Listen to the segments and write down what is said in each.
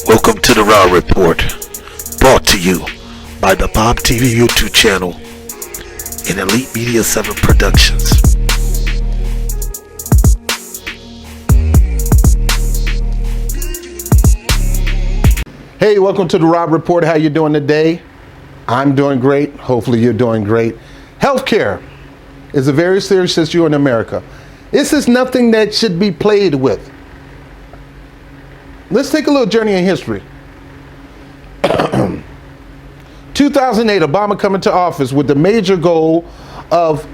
Welcome to the Raw Report, brought to you by the BOBTV YouTube channel and Elite Media 7 Productions. Hey, welcome to the Raw Report. How you doing today? I'm doing great. Hopefully you're doing great. Healthcare is a very serious issue in America. This is nothing that should be played with. Let's take a little journey in history. 2008, Obama coming to office with the major goal of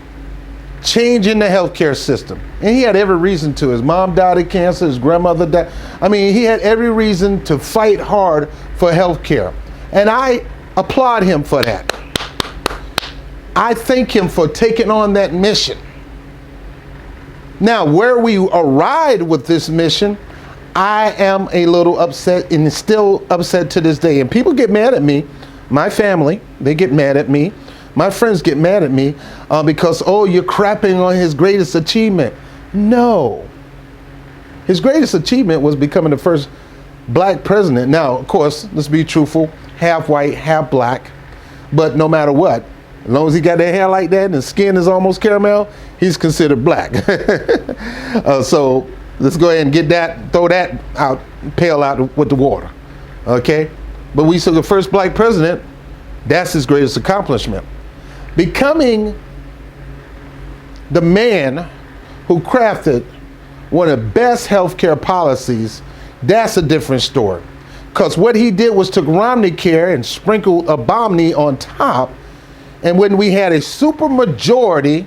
changing the healthcare system. And he had every reason to. His mom died of cancer, his grandmother died. I mean, he had every reason to fight hard for healthcare. And I applaud him for that. I thank him for taking on that mission. Now, where we arrived with this mission, I am a little upset and still upset to this day. And people get mad at me. My family, they get mad at me. My friends get mad at me because, oh, you're crapping on his greatest achievement. No. His greatest achievement was becoming the first black president. Now, of course, let's be truthful, half white, half black. But no matter what, as long as he got that hair like that and his skin is almost caramel, he's considered black. So let's go ahead and get that, throw that out, pail out with the water, okay? But we saw the first black president, that's his greatest accomplishment. Becoming the man who crafted one of the best healthcare policies, that's a different story. Because what he did was took Romneycare and sprinkled Obama on top, and when we had a supermajority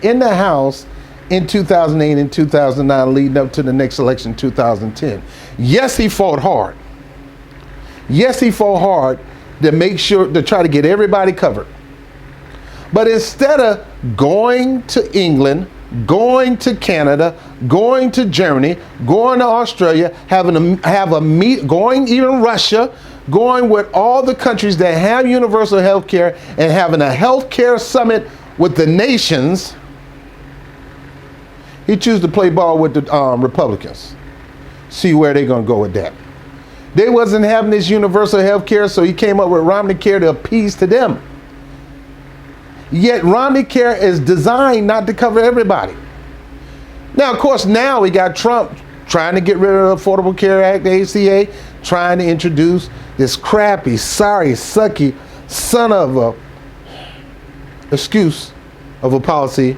in the House in 2008 and 2009, leading up to the next election, 2010. Yes, he fought hard. Yes, he fought hard to make sure, to try to get everybody covered. But instead of going to England, going to Canada, going to Germany, going to Australia, going even Russia, going with all the countries that have universal health care and having a health care summit with the nations, he chose to play ball with the Republicans. See where they're going to go with that. They wasn't having this universal health care, so he came up with Romneycare to appease to them. Yet Romneycare is designed not to cover everybody. Now, of course, now we got Trump trying to get rid of the Affordable Care Act, the ACA, trying to introduce this crappy, sorry, sucky son of a excuse of a policy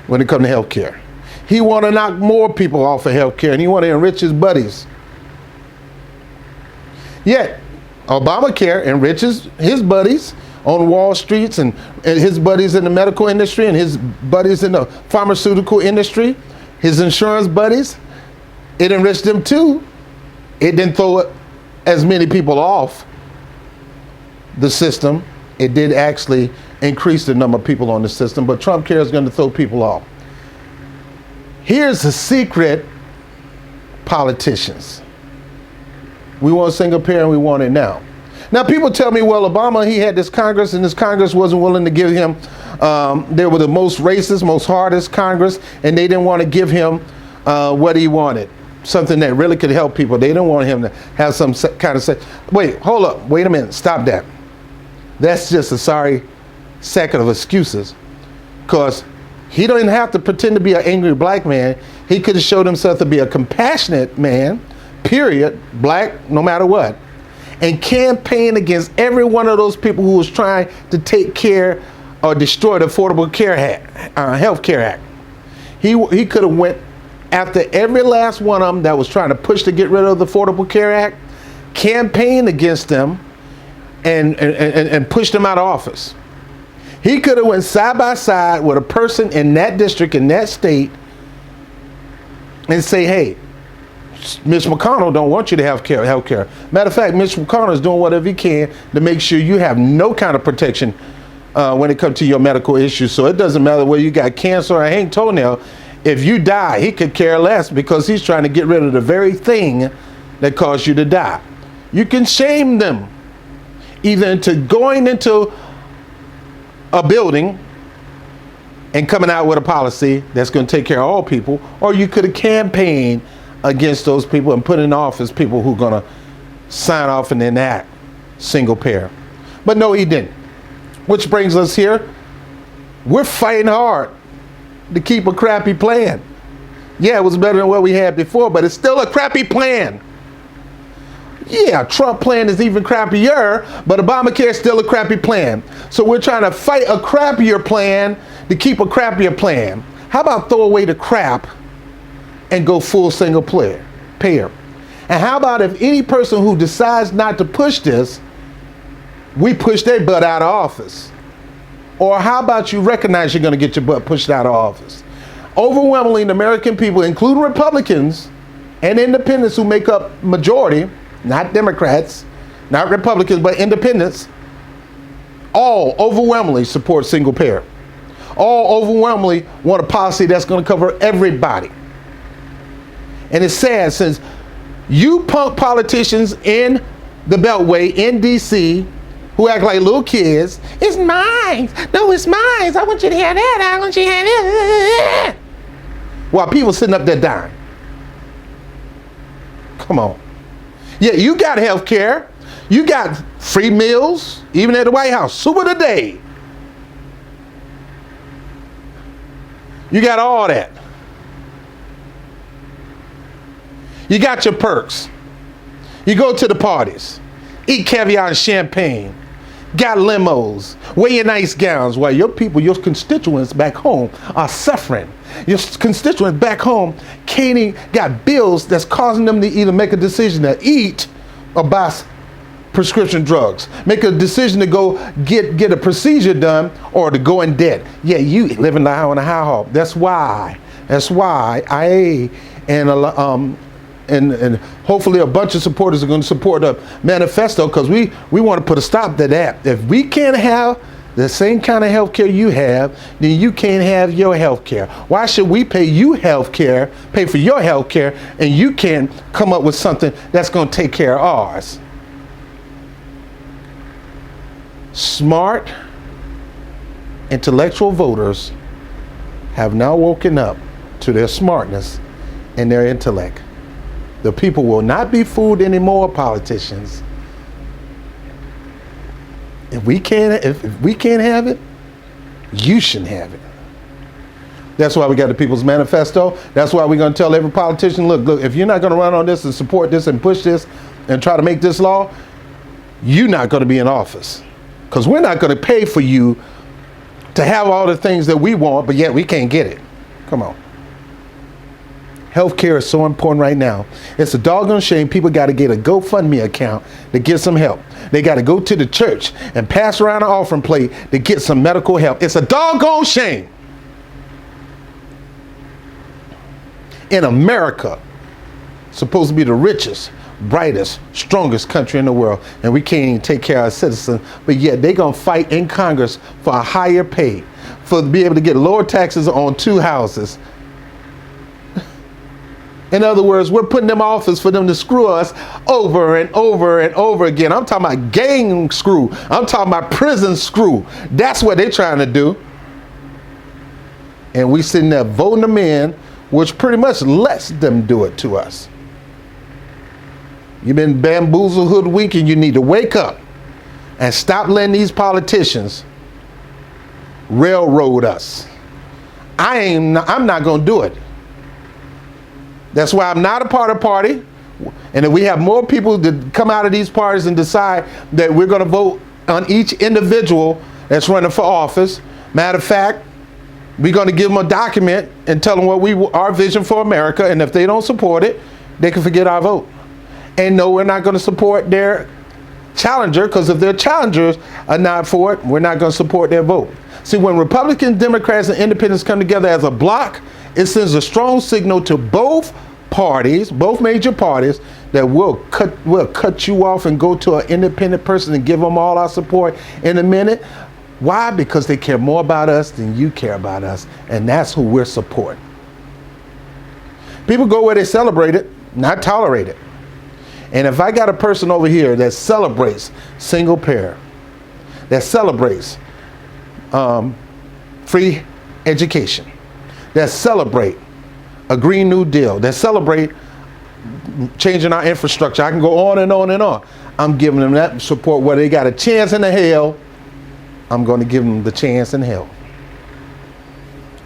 when it comes to health care. He want to knock more people off of health care, and he want to enrich his buddies. Yet, Obamacare enriches his buddies on Wall Street and his buddies in the medical industry and his buddies in the pharmaceutical industry, his insurance buddies. It enriched them too. It didn't throw as many people off the system. It did actually increase the number of people on the system, but Trump Care is going to throw people off. Here's the secret, politicians. We want single payer and we want it now. Now people tell me, well, Obama, he had this Congress and this Congress wasn't willing to give him, they were the most racist, most hardest Congress, and they didn't want to give him what he wanted. Something that really could help people. They didn't want him to have some kind of say, wait, hold up, wait a minute, stop that. That's just a sorry second of excuses, because he don't have to pretend to be an angry black man. He could have showed himself to be a compassionate man, period, black, no matter what, and campaign against every one of those people who was trying to take care or destroy the Affordable Care Health Care Act. He could have went after every last one of them that was trying to push to get rid of the Affordable Care Act, campaigned against them, and pushed them out of office. He could have went side by side with a person in that district, in that state, and say, hey, Mitch McConnell don't want you to have health care. Matter of fact, Mitch McConnell is doing whatever he can to make sure you have no kind of protection when it comes to your medical issues. So it doesn't matter whether you got cancer or a hanged toenail. If you die, he could care less, because he's trying to get rid of the very thing that caused you to die. You can shame them either into going into a building and coming out with a policy that's going to take care of all people, or you could have campaigned against those people and put in office people who are going to sign off and enact single payer. But no, he didn't. Which brings us here. We're fighting hard to keep a crappy plan. Yeah, it was better than what we had before, but it's still a crappy plan. Yeah, Trump plan is even crappier, but Obamacare is still a crappy plan. So we're trying to fight a crappier plan to keep a crappier plan. How about throw away the crap and go full single payer? And how about if any person who decides not to push this, we push their butt out of office? Or how about you recognize you're going to get your butt pushed out of office? Overwhelmingly, the American people, including Republicans and independents who make up majority, not Democrats, not Republicans, but independents, all overwhelmingly support single payer. All overwhelmingly want a policy that's going to cover everybody. And it's sad, since you punk politicians in the Beltway, in D.C., who act like little kids, it's mine. No, it's mine. I want you to have that. I want you to have that. While people sitting up there dying. Come on. Yeah, you got health care. You got free meals, even at the White House. Soup of the day. You got all that. You got your perks. You go to the parties. Eat caviar and champagne. Got limos. Wear your nice gowns while your people, your constituents back home are suffering. Your constituents back home got bills that's causing them to either make a decision to eat or buy prescription drugs. Make a decision to go get a procedure done or to go in debt. Yeah, you living on a high hog. That's why IA and hopefully a bunch of supporters are going to support the manifesto, because we want to put a stop to that. If we can't have the same kind of health care you have, then you can't have your health care. Why should we pay you health care, pay for your health care, and you can't come up with something that's going to take care of ours? Smart, intellectual voters have now woken up to their smartness and their intellect. The people will not be fooled anymore, politicians. If we can't have it, you shouldn't have it. That's why we got the People's Manifesto. That's why we're going to tell every politician, look, if you're not going to run on this and support this and push this and try to make this law, you're not going to be in office. Because we're not going to pay for you to have all the things that we want, but yet we can't get it. Come on. Healthcare is so important right now. It's a doggone shame people got to get a GoFundMe account to get some help. They got to go to the church and pass around an offering plate to get some medical help. It's a doggone shame. In America, supposed to be the richest, brightest, strongest country in the world, and we can't even take care of our citizens, but yet they're going to fight in Congress for a higher pay, for to be able to get lower taxes on 2 houses. In other words, we're putting them in office for them to screw us over and over and over again. I'm talking about gang screw. I'm talking about prison screw. That's what they're trying to do. And we sitting there voting them in, which pretty much lets them do it to us. You've been bamboozled, hoodwinked, and you need to wake up and stop letting these politicians railroad us. I'm not going to do it. That's why I'm not a part of the party. And if we have more people that come out of these parties and decide that we're going to vote on each individual that's running for office, matter of fact, we're going to give them a document and tell them our vision for America. And if they don't support it, they can forget our vote. And no, we're not going to support their challenger, because if their challengers are not for it, we're not going to support their vote. See, when Republicans, Democrats, and Independents come together as a block, it sends a strong signal to both parties, both major parties, that we'll cut you off and go to an independent person and give them all our support in a minute. Why? Because they care more about us than you care about us, and that's who we're supporting. People go where they celebrate it, not tolerate it. And if I got a person over here that celebrates single payer, that celebrates free education, that celebrate a Green New Deal, that celebrate changing our infrastructure. I can go on and on and on. I'm giving them that support. Whether they got a chance in the hell, I'm going to give them the chance in hell.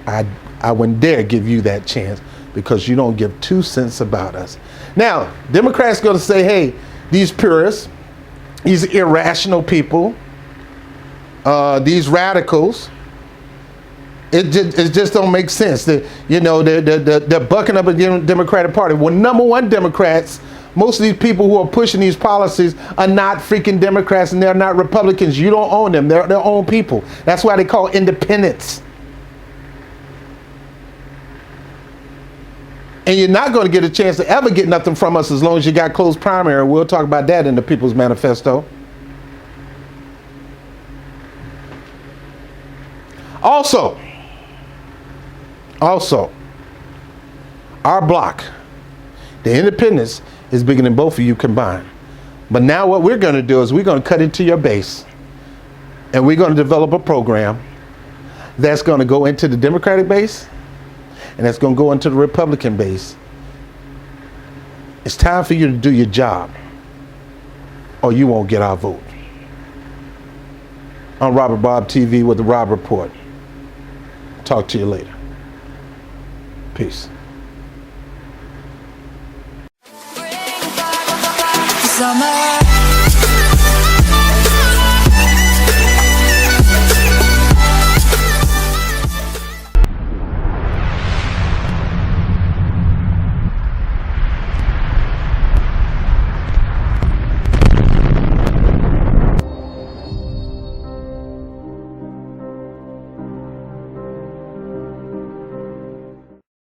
I wouldn't dare give you that chance because you don't give 2 cents about us. Now, Democrats going to say, hey, these purists, these irrational people, these radicals, it just don't make sense. They're bucking up against the Democratic Party. Well, number one, Democrats, most of these people who are pushing these policies are not freaking Democrats and they're not Republicans. You don't own them. They're their own people. That's why they call independents. And you're not going to get a chance to ever get nothing from us as long as you got closed primary. We'll talk about that in the People's Manifesto. Also, our block, the independents, is bigger than both of you combined. But now what we're going to do is we're going to cut into your base and we're going to develop a program that's going to go into the Democratic base and that's going to go into the Republican base. It's time for you to do your job or you won't get our vote. I'm Robert BOBTV with the Rob Report. Talk to you later. Peace. Summer